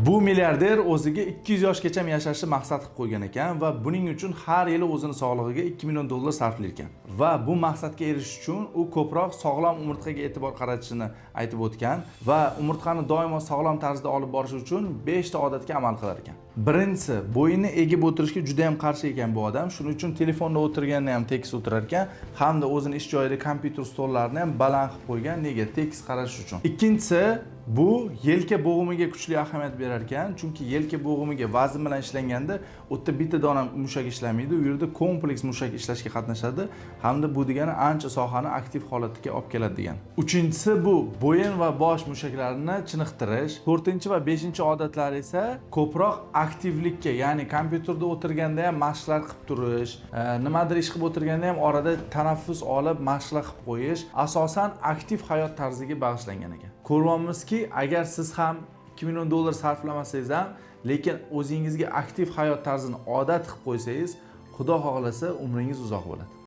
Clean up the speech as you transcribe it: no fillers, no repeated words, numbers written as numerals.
Bu milliarder o'ziga 200 yoshgacha yashashni maqsad qilib qo'ygan ekan va buning uchun har yili o'zini sog'lig'iga $2 million sarflar ekan. Va bu maqsadga erishish uchun u ko'proq sog'lom umurtqaga e'tibor qaratishini aytib o'tgan va umurtqani doimo sog'lom tarzda olib borish uchun 5 ta odatga amal qilar ekan. Birinchisi, bo'yinni egib o'tirishga juda ham qarshi ekan bu odam. Shuning uchun telefonda o'tirganda ham tekis o'tirar ekan, hamda o'zini ish joyida kompyuter stollarini ham baland qilib qo'ygan, nega tekis qarash uchun. Ikkinchisi, bu yelka bo'g'imiga kuchli ahamiyat berar ekan, chunki yelka bo'g'imiga vazn bilan ishlanganda u yerda bitta dona mushak ishlamaydi, u yerda kompleks mushak ishlashga qatnashadi hamda bu degani ancha sohani aktiv holatga olib keladi degan. Uchinchisi bu bo'yin va bosh mushaklarini chiniqtirish. 4 va 5 odatlar esa ko'proq aktivlikka, ya'ni kompyuterda o'tirganda ham mashqlar qilib turish, nimadir ish qilib o'tirganda ham orada tanaffus olib mashqlar qilib qo'yish, asosan aktiv hayot tarziga bag'ishlangan ekan. Ko'ryapmizki, agar siz ham $2 million sarflamasangiz ham, lekin o'zingizga aktiv hayot tarzini odat qilib qo'ysangiz, Xudo xohlasa umringiz uzoq bo'ladi.